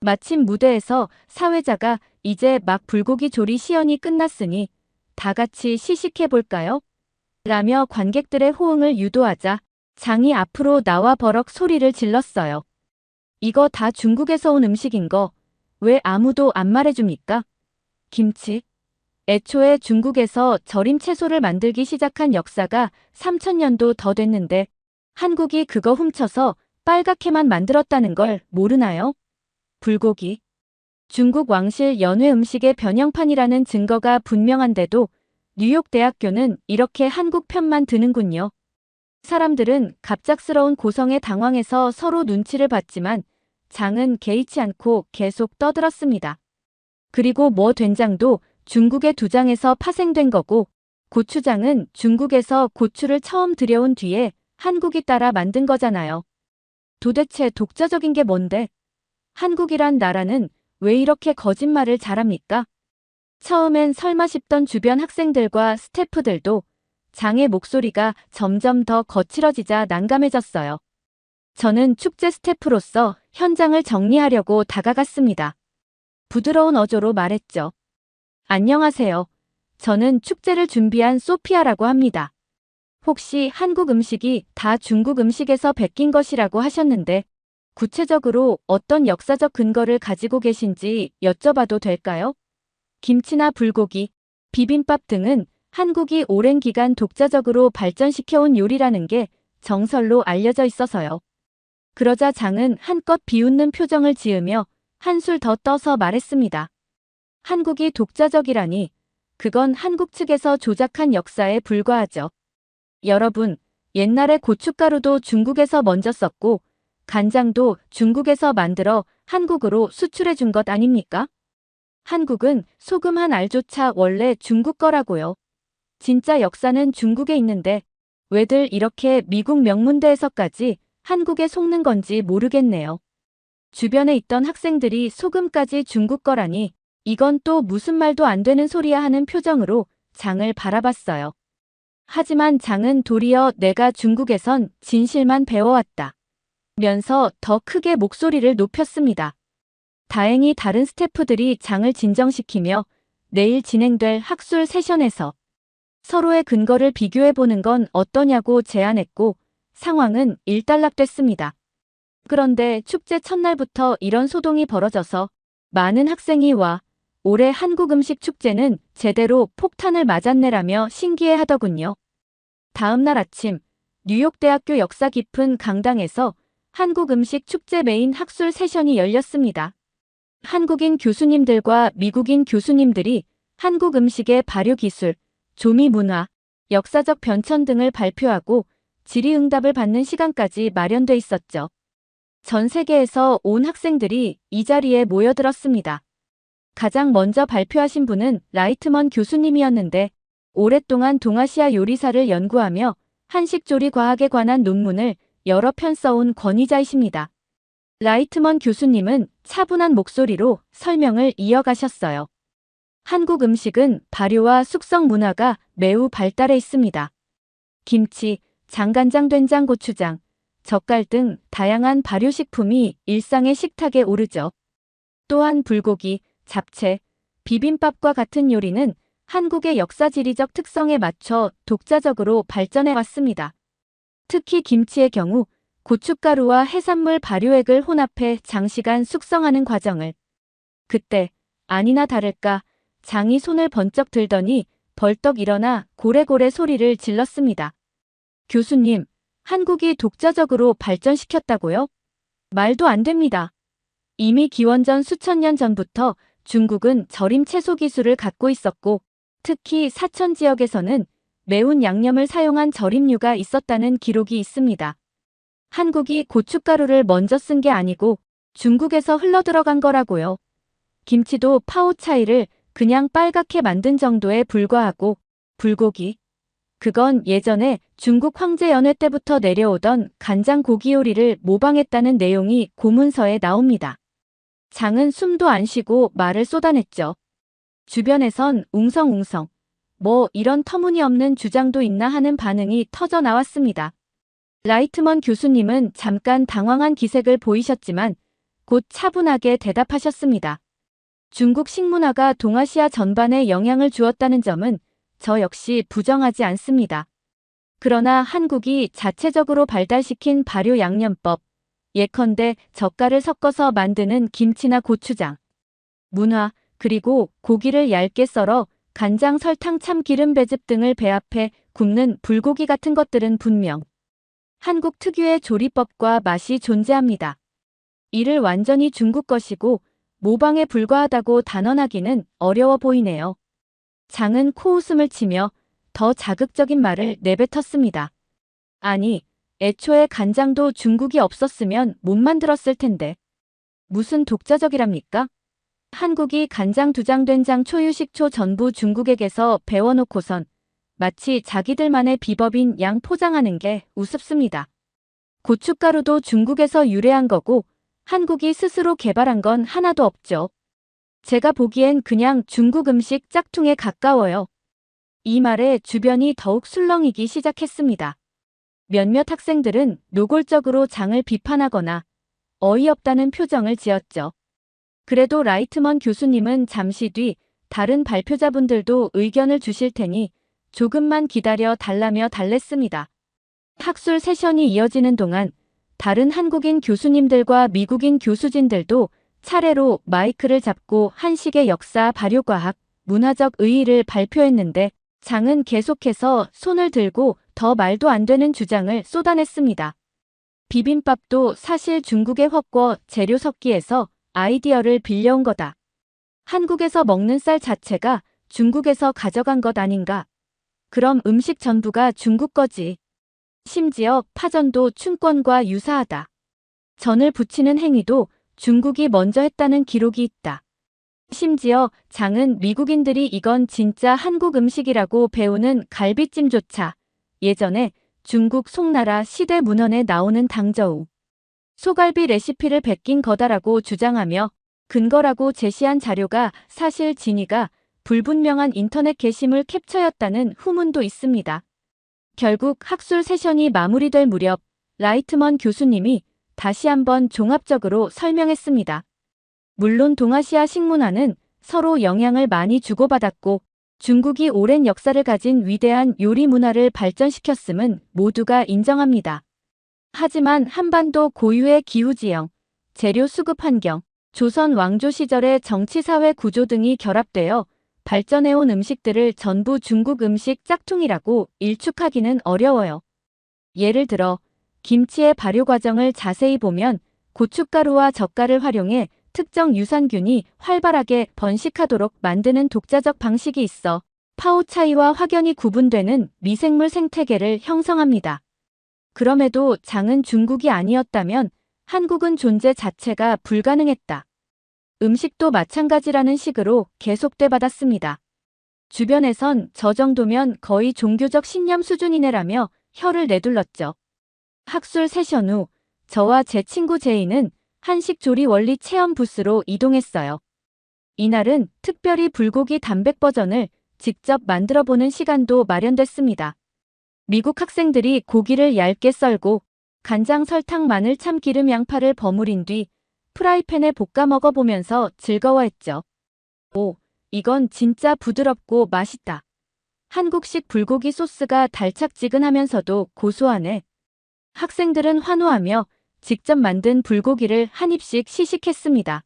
마침 무대에서 사회자가 이제 막 불고기 조리 시연이 끝났으니 다 같이 시식해볼까요? 라며 관객들의 호응을 유도하자 장이 앞으로 나와 버럭 소리를 질렀어요. 이거 다 중국에서 온 음식인 거 왜 아무도 안 말해줍니까? 김치. 애초에 중국에서 절임 채소를 만들기 시작한 역사가 3000년도 더 됐는데 한국이 그거 훔쳐서 빨갛게만 만들었다는 걸 모르나요? 불고기. 중국 왕실 연회 음식의 변형판이라는 증거가 분명한데도 뉴욕 대학교는 이렇게 한국 편만 드는군요. 사람들은 갑작스러운 고성에 당황해서 서로 눈치를 봤지만 장은 개의치 않고 계속 떠들었습니다. 그리고 뭐 된장도 중국의 두장에서 파생된 거고 고추장은 중국에서 고추를 처음 들여온 뒤에 한국이 따라 만든 거잖아요. 도대체 독자적인 게 뭔데? 한국이란 나라는 왜 이렇게 거짓말을 잘합니까? 처음엔 설마 싶던 주변 학생들과 스태프들도 장의 목소리가 점점 더 거칠어지자 난감해졌어요. 저는 축제 스태프로서 현장을 정리하려고 다가갔습니다. 부드러운 어조로 말했죠. 안녕하세요. 저는 축제를 준비한 소피아라고 합니다. 혹시 한국 음식이 다 중국 음식에서 베낀 것이라고 하셨는데 구체적으로 어떤 역사적 근거를 가지고 계신지 여쭤봐도 될까요? 김치나 불고기, 비빔밥 등은 한국이 오랜 기간 독자적으로 발전시켜온 요리라는 게 정설로 알려져 있어서요. 그러자 장은 한껏 비웃는 표정을 지으며 한술 더 떠서 말했습니다. 한국이 독자적이라니 그건 한국 측에서 조작한 역사에 불과하죠. 여러분, 옛날에 고춧가루도 중국에서 먼저 썼고 간장도 중국에서 만들어 한국으로 수출해 준 것 아닙니까? 한국은 소금 한 알조차 원래 중국 거라고요. 진짜 역사는 중국에 있는데 왜들 이렇게 미국 명문대에서까지 한국에 속는 건지 모르겠네요. 주변에 있던 학생들이 소금까지 중국 거라니 이건 또 무슨 말도 안 되는 소리야 하는 표정으로 장을 바라봤어요. 하지만 장은 도리어 내가 중국에선 진실만 배워왔다 면서 더 크게 목소리를 높였습니다. 다행히 다른 스태프들이 장을 진정시키며 내일 진행될 학술 세션에서 서로의 근거를 비교해보는 건 어떠냐고 제안했고 상황은 일단락됐습니다. 그런데 축제 첫날부터 이런 소동이 벌어져서 많은 학생이 와 올해 한국 음식 축제는 제대로 폭탄을 맞았네라며 신기해하더군요. 다음 날 아침 뉴욕대학교 역사 깊은 강당에서 한국 음식 축제 메인 학술 세션이 열렸습니다. 한국인 교수님들과 미국인 교수님들이 한국 음식의 발효 기술, 조미 문화, 역사적 변천 등을 발표하고 질의응답을 받는 시간까지 마련돼 있었죠. 전 세계에서 온 학생들이 이 자리에 모여들었습니다. 가장 먼저 발표하신 분은 라이트먼 교수님이었는데 오랫동안 동아시아 요리사를 연구하며 한식조리 과학에 관한 논문을 여러 편 써온 권위자이십니다. 라이트먼 교수님은 차분한 목소리로 설명을 이어가셨어요. 한국 음식은 발효와 숙성 문화가 매우 발달해 있습니다. 김치, 장간장, 된장, 고추장, 젓갈 등 다양한 발효식품이 일상의 식탁에 오르죠. 또한 불고기, 잡채, 비빔밥과 같은 요리는 한국의 역사지리적 특성에 맞춰 독자적으로 발전해 왔습니다. 특히 김치의 경우 고춧가루와 해산물 발효액을 혼합해 장시간 숙성하는 과정을 그때 아니나 다를까 장이 손을 번쩍 들더니 벌떡 일어나 고래고래 소리를 질렀습니다. 교수님, 한국이 독자적으로 발전시켰다고요? 말도 안 됩니다. 이미 기원전 수천 년 전부터 중국은 절임 채소 기술을 갖고 있었고 특히 사천 지역에서는 매운 양념을 사용한 절임류가 있었다는 기록이 있습니다. 한국이 고춧가루를 먼저 쓴 게 아니고 중국에서 흘러들어간 거라고요. 김치도 파오차이를 그냥 빨갛게 만든 정도에 불과하고 불고기, 그건 예전에 중국 황제 연회 때부터 내려오던 간장 고기 요리를 모방했다는 내용이 고문서에 나옵니다. 장은 숨도 안 쉬고 말을 쏟아냈죠. 주변에선 웅성웅성, 뭐 이런 터무니없는 주장도 있나 하는 반응이 터져 나왔습니다. 라이트먼 교수님은 잠깐 당황한 기색을 보이셨지만 곧 차분하게 대답하셨습니다. 중국 식문화가 동아시아 전반에 영향을 주었다는 점은 저 역시 부정하지 않습니다. 그러나 한국이 자체적으로 발달시킨 발효 양념법, 예컨대 젓갈을 섞어서 만드는 김치나 고추장, 문화, 그리고 고기를 얇게 썰어 간장, 설탕, 참기름, 배즙 등을 배합해 굽는 불고기 같은 것들은 분명 한국 특유의 조리법과 맛이 존재합니다. 이를 완전히 중국 것이고 모방에 불과하다고 단언하기는 어려워 보이네요. 장은 코웃음을 치며 더 자극적인 말을 내뱉었습니다. 아니, 애초에 간장도 중국이 없었으면 못 만들었을 텐데. 무슨 독자적이랍니까? 한국이 간장 두장 된장 초유 식초 전부 중국에게서 배워놓고선 마치 자기들만의 비법인 양 포장하는 게 우습습니다. 고춧가루도 중국에서 유래한 거고 한국이 스스로 개발한 건 하나도 없죠. 제가 보기엔 그냥 중국 음식 짝퉁에 가까워요. 이 말에 주변이 더욱 술렁이기 시작했습니다. 몇몇 학생들은 노골적으로 장을 비판하거나 어이없다는 표정을 지었죠. 그래도 라이트먼 교수님은 잠시 뒤 다른 발표자분들도 의견을 주실 테니 조금만 기다려 달라며 달랬습니다. 학술 세션이 이어지는 동안 다른 한국인 교수님들과 미국인 교수진들도 차례로 마이크를 잡고 한식의 역사, 발효과학, 문화적 의의를 발표했는데 장은 계속해서 손을 들고 더 말도 안 되는 주장을 쏟아냈습니다. 비빔밥도 사실 중국의 헛궈 재료 섞기에서 아이디어를 빌려온 거다. 한국에서 먹는 쌀 자체가 중국에서 가져간 것 아닌가? 그럼 음식 전부가 중국 거지. 심지어 파전도 춘권과 유사하다. 전을 부치는 행위도 중국이 먼저 했다는 기록이 있다. 심지어 장은 미국인들이 이건 진짜 한국 음식이라고 배우는 갈비찜조차 예전에 중국 송나라 시대 문헌에 나오는 당저우, 소갈비 레시피를 베낀 거다라고 주장하며 근거라고 제시한 자료가 사실 진위가 불분명한 인터넷 게시물 캡처였다는 후문도 있습니다. 결국 학술 세션이 마무리될 무렵 라이트먼 교수님이 다시 한번 종합적으로 설명했습니다. 물론 동아시아 식문화는 서로 영향을 많이 주고받았고 중국이 오랜 역사를 가진 위대한 요리 문화를 발전시켰음은 모두가 인정합니다. 하지만 한반도 고유의 기후지형, 재료 수급 환경, 조선 왕조 시절의 정치사회 구조 등이 결합되어 발전해온 음식들을 전부 중국 음식 짝퉁이라고 일축하기는 어려워요. 예를 들어 김치의 발효 과정을 자세히 보면 고춧가루와 젓갈을 활용해 특정 유산균이 활발하게 번식하도록 만드는 독자적 방식이 있어 파오 차이와 확연히 구분되는 미생물 생태계를 형성합니다. 그럼에도 장은 중국이 아니었다면 한국은 존재 자체가 불가능했다. 음식도 마찬가지라는 식으로 계속돼 받았습니다. 주변에선 저 정도면 거의 종교적 신념 수준이네라며 혀를 내둘렀죠. 학술 세션 후 저와 제 친구 제이는 한식 조리 원리 체험 부스로 이동했어요. 이날은 특별히 불고기 단백 버전을 직접 만들어보는 시간도 마련됐습니다. 미국 학생들이 고기를 얇게 썰고 간장, 설탕, 마늘, 참기름, 양파를 버무린 뒤 프라이팬에 볶아 먹어보면서 즐거워했죠. 오, 이건 진짜 부드럽고 맛있다. 한국식 불고기 소스가 달짝지근하면서도 고소하네. 학생들은 환호하며 직접 만든 불고기를 한 입씩 시식했습니다.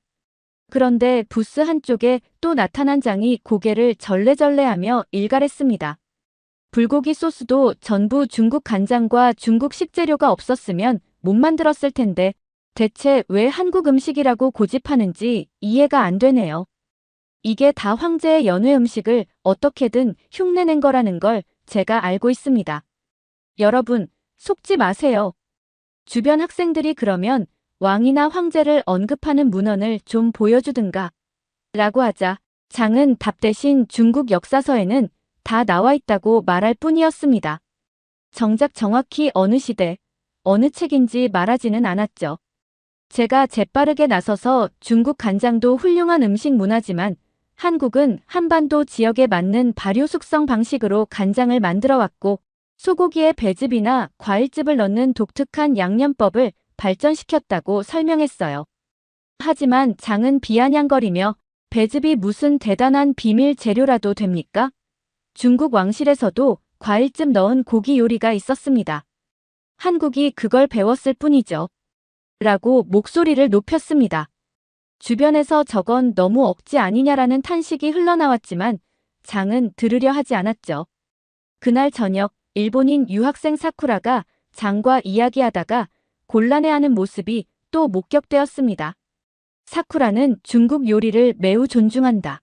그런데 부스 한쪽에 또 나타난 장이 고개를 절레절레하며 일갈했습니다. 불고기 소스도 전부 중국 간장과 중국 식재료가 없었으면 못 만들었을 텐데 대체 왜 한국 음식이라고 고집하는지 이해가 안 되네요. 이게 다 황제의 연회 음식을 어떻게든 흉내낸 거라는 걸 제가 알고 있습니다. 여러분, 속지 마세요. 주변 학생들이 그러면 왕이나 황제를 언급하는 문헌을 좀 보여주든가 라고 하자 장은 답 대신 중국 역사서에는 다 나와 있다고 말할 뿐이었습니다. 정작 정확히 어느 시대, 어느 책인지 말하지는 않았죠. 제가 재빠르게 나서서 중국 간장도 훌륭한 음식 문화지만 한국은 한반도 지역에 맞는 발효 숙성 방식으로 간장을 만들어 왔고 소고기에 배즙이나 과일즙을 넣는 독특한 양념법을 발전시켰다고 설명했어요. 하지만 장은 비아냥거리며 배즙이 무슨 대단한 비밀 재료라도 됩니까? 중국 왕실에서도 과일즙 넣은 고기 요리가 있었습니다. 한국이 그걸 배웠을 뿐이죠. 라고 목소리를 높였습니다. 주변에서 저건 너무 억지 아니냐라는 탄식이 흘러나왔지만 장은 들으려 하지 않았죠. 그날 저녁 일본인 유학생 사쿠라가 장과 이야기하다가 곤란해하는 모습이 또 목격되었습니다. 사쿠라는 중국 요리를 매우 존중한다.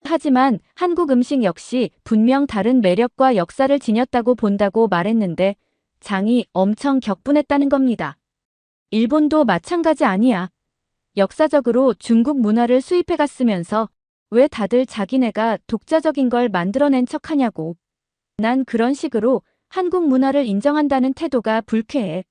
하지만 한국 음식 역시 분명 다른 매력과 역사를 지녔다고 본다고 말했는데 장이 엄청 격분했다는 겁니다. 일본도 마찬가지 아니야. 역사적으로 중국 문화를 수입해 갔으면서 왜 다들 자기네가 독자적인 걸 만들어낸 척하냐고. 난 그런 식으로 한국 문화를 인정한다는 태도가 불쾌해.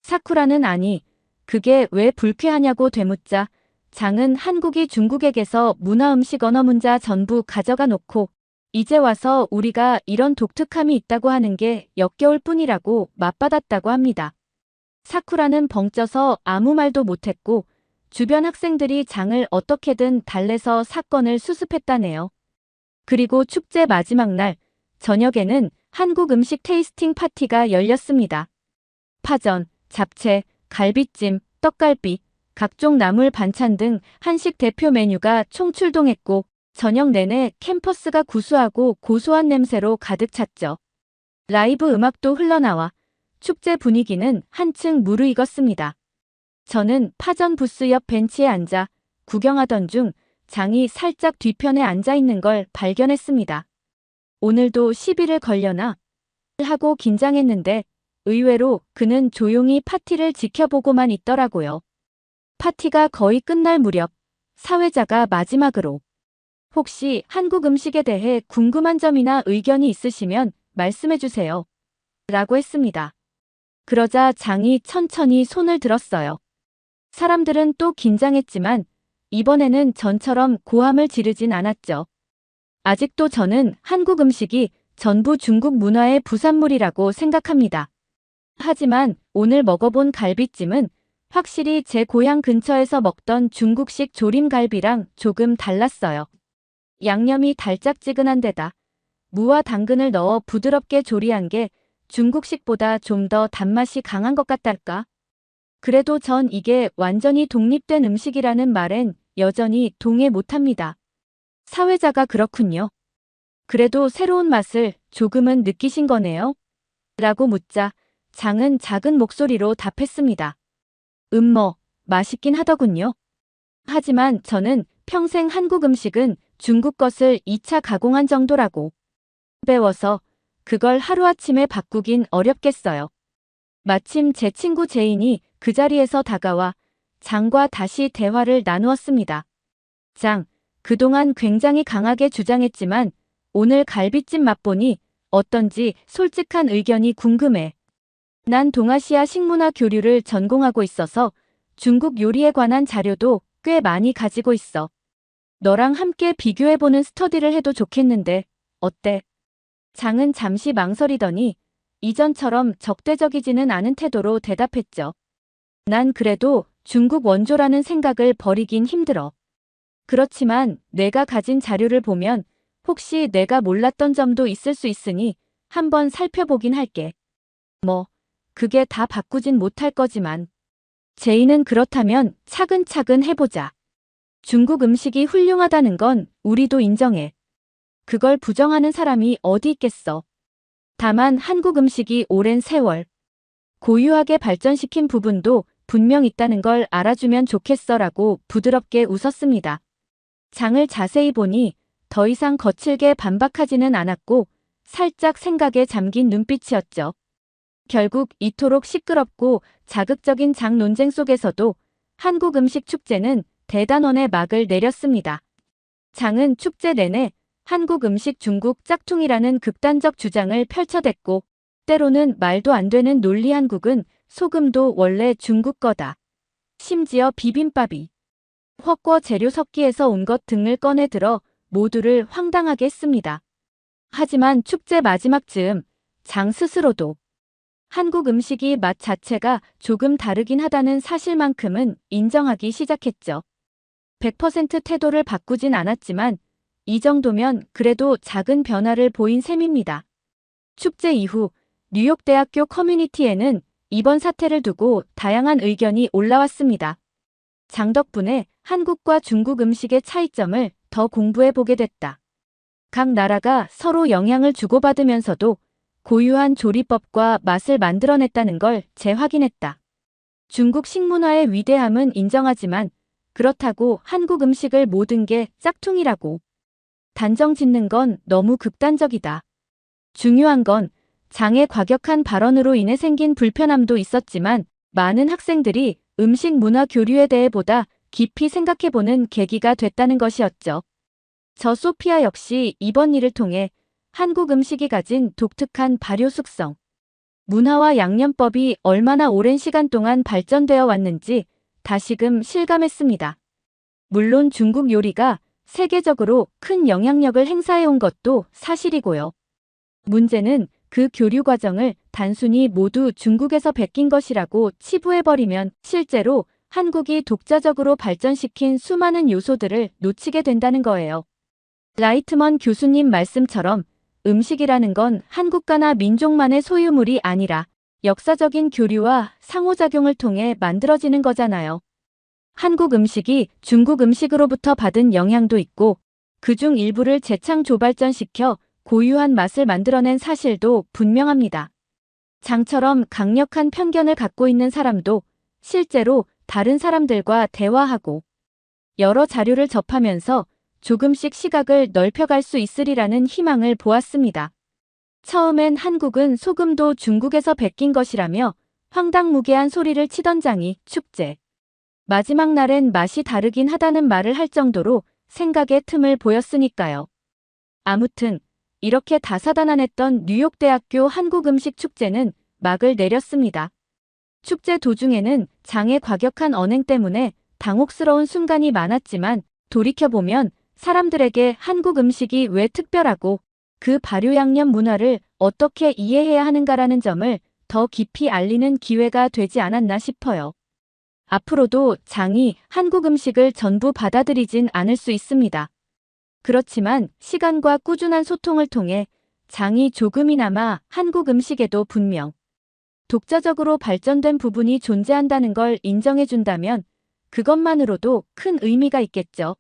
사쿠라는 아니, 그게 왜 불쾌하냐고 되묻자 장은 한국이 중국에게서 문화 음식 언어 문자 전부 가져가 놓고 이제 와서 우리가 이런 독특함이 있다고 하는 게 역겨울 뿐이라고 맞받았다고 합니다. 사쿠라는 벙쪄서 아무 말도 못했고 주변 학생들이 장을 어떻게든 달래서 사건을 수습했다네요. 그리고 축제 마지막 날 저녁에는 한국 음식 테이스팅 파티가 열렸습니다. 파전, 잡채, 갈비찜, 떡갈비, 각종 나물 반찬 등 한식 대표 메뉴가 총출동했고 저녁 내내 캠퍼스가 구수하고 고소한 냄새로 가득 찼죠. 라이브 음악도 흘러나와 축제 분위기는 한층 무르익었습니다. 저는 파전 부스 옆 벤치에 앉아 구경하던 중 장이 살짝 뒤편에 앉아 있는 걸 발견했습니다. 오늘도 시비를 걸려나 하고 긴장했는데 의외로 그는 조용히 파티를 지켜보고만 있더라고요. 파티가 거의 끝날 무렵 사회자가 마지막으로 혹시 한국 음식에 대해 궁금한 점이나 의견이 있으시면 말씀해주세요. 라고 했습니다. 그러자 장이 천천히 손을 들었어요. 사람들은 또 긴장했지만 이번에는 전처럼 고함을 지르진 않았죠. 아직도 저는 한국 음식이 전부 중국 문화의 부산물이라고 생각합니다. 하지만 오늘 먹어본 갈비찜은 확실히 제 고향 근처에서 먹던 중국식 조림갈비랑 조금 달랐어요. 양념이 달짝지근한 데다 무와 당근을 넣어 부드럽게 조리한 게 중국식보다 좀 더 단맛이 강한 것 같달까? 그래도 전 이게 완전히 독립된 음식이라는 말엔 여전히 동의 못합니다. 사회자가 그렇군요. 그래도 새로운 맛을 조금은 느끼신 거네요? 라고 묻자 장은 작은 목소리로 답했습니다. 맛있긴 하더군요. 하지만 저는 평생 한국 음식은 중국 것을 2차 가공한 정도라고 배워서 그걸 하루아침에 바꾸긴 어렵겠어요. 마침 제 친구 제인이 그 자리에서 다가와 장과 다시 대화를 나누었습니다. 장, 그동안 굉장히 강하게 주장했지만 오늘 갈비찜 맛보니 어떤지 솔직한 의견이 궁금해. 난 동아시아 식문화 교류를 전공하고 있어서 중국 요리에 관한 자료도 꽤 많이 가지고 있어. 너랑 함께 비교해보는 스터디를 해도 좋겠는데 어때? 장은 잠시 망설이더니 이전처럼 적대적이지는 않은 태도로 대답했죠. 난 그래도 중국 원조라는 생각을 버리긴 힘들어. 그렇지만 내가 가진 자료를 보면 혹시 내가 몰랐던 점도 있을 수 있으니 한번 살펴보긴 할게. 그게 다 바꾸진 못할 거지만. 제이는 그렇다면 차근차근 해보자. 중국 음식이 훌륭하다는 건 우리도 인정해. 그걸 부정하는 사람이 어디 있겠어. 다만 한국 음식이 오랜 세월 고유하게 발전시킨 부분도 분명 있다는 걸 알아주면 좋겠어라고 부드럽게 웃었습니다. 장을 자세히 보니 더 이상 거칠게 반박하지는 않았고 살짝 생각에 잠긴 눈빛이었죠. 결국 이토록 시끄럽고 자극적인 장 논쟁 속에서도 한국 음식 축제는 대단원의 막을 내렸습니다. 장은 축제 내내 한국 음식 중국 짝퉁이라는 극단적 주장을 펼쳐댔고 때로는 말도 안 되는 논리 한국은 소금도 원래 중국 거다. 심지어 비빔밥이 헛거 재료 섞기에서 온 것 등을 꺼내 들어 모두를 황당하게 했습니다. 하지만 축제 마지막 즈음 장 스스로도 한국 음식이 맛 자체가 조금 다르긴 하다는 사실만큼은 인정하기 시작했죠. 100% 태도를 바꾸진 않았지만 이 정도면 그래도 작은 변화를 보인 셈입니다. 축제 이후 뉴욕대학교 커뮤니티에는 이번 사태를 두고 다양한 의견이 올라왔습니다. 장 덕분에 한국과 중국 음식의 차이점을 더 공부해보게 됐다. 각 나라가 서로 영향을 주고받으면서도 고유한 조리법과 맛을 만들어냈다는 걸 재확인했다. 중국 식문화의 위대함은 인정하지만 그렇다고 한국 음식을 모든 게 짝퉁이라고 단정 짓는 건 너무 극단적이다. 중요한 건 장의 과격한 발언으로 인해 생긴 불편함도 있었지만 많은 학생들이 음식 문화 교류에 대해 보다 깊이 생각해보는 계기가 됐다는 것이었죠. 저 소피아 역시 이번 일을 통해 한국 음식이 가진 독특한 발효 숙성, 문화와 양념법이 얼마나 오랜 시간 동안 발전되어 왔는지 다시금 실감했습니다. 물론 중국 요리가 세계적으로 큰 영향력을 행사해온 것도 사실이고요. 문제는 그 교류 과정을 단순히 모두 중국에서 베낀 것이라고 치부해버리면 실제로 한국이 독자적으로 발전시킨 수많은 요소들을 놓치게 된다는 거예요. 라이트먼 교수님 말씀처럼 음식이라는 건 한국가나 민족만의 소유물이 아니라 역사적인 교류와 상호작용을 통해 만들어지는 거잖아요. 한국 음식이 중국 음식으로부터 받은 영향도 있고 그중 일부를 재창조발전시켜 고유한 맛을 만들어낸 사실도 분명합니다. 장처럼 강력한 편견을 갖고 있는 사람도 실제로 다른 사람들과 대화하고 여러 자료를 접하면서 조금씩 시각을 넓혀갈 수 있으리라는 희망을 보았습니다. 처음엔 한국은 소금도 중국에서 베낀 것이라며 황당무계한 소리를 치던 장이 축제 마지막 날엔 맛이 다르긴 하다는 말을 할 정도로 생각의 틈을 보였으니까요. 아무튼 이렇게 다사다난했던 뉴욕대학교 한국음식축제는 막을 내렸습니다. 축제 도중에는 장의 과격한 언행 때문에 당혹스러운 순간이 많았지만 돌이켜보면 사람들에게 한국 음식이 왜 특별하고 그 발효 양념 문화를 어떻게 이해해야 하는가라는 점을 더 깊이 알리는 기회가 되지 않았나 싶어요. 앞으로도 장이 한국 음식을 전부 받아들이진 않을 수 있습니다. 그렇지만 시간과 꾸준한 소통을 통해 장이 조금이나마 한국 음식에도 분명 독자적으로 발전된 부분이 존재한다는 걸 인정해준다면 그것만으로도 큰 의미가 있겠죠.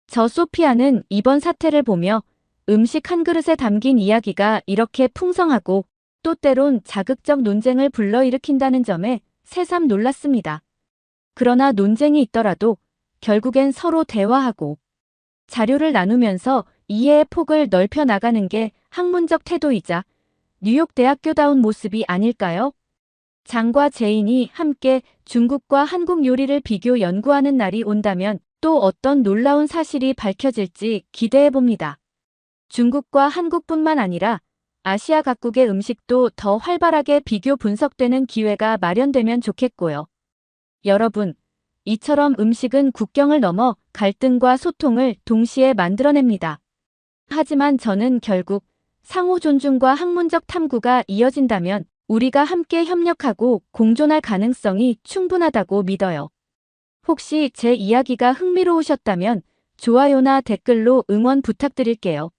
저 소피아는 이번 사태를 보며 음식 한 그릇에 담긴 이야기가 이렇게 풍성하고 또 때론 자극적 논쟁을 불러일으킨다는 점에 새삼 놀랐습니다. 그러나 논쟁이 있더라도 결국엔 서로 대화하고 자료를 나누면서 이해의 폭을 넓혀 나가는 게 학문적 태도이자 뉴욕 대학교다운 모습이 아닐까요? 장과 제인이 함께 중국과 한국 요리를 비교 연구하는 날이 온다면 또 어떤 놀라운 사실이 밝혀질지 기대해 봅니다. 중국과 한국뿐만 아니라 아시아 각국의 음식도 더 활발하게 비교 분석되는 기회가 마련되면 좋겠고요. 여러분, 이처럼 음식은 국경을 넘어 갈등과 소통을 동시에 만들어냅니다. 하지만 저는 결국 상호 존중과 학문적 탐구가 이어진다면 우리가 함께 협력하고 공존할 가능성이 충분하다고 믿어요. 혹시 제 이야기가 흥미로우셨다면 좋아요나 댓글로 응원 부탁드릴게요.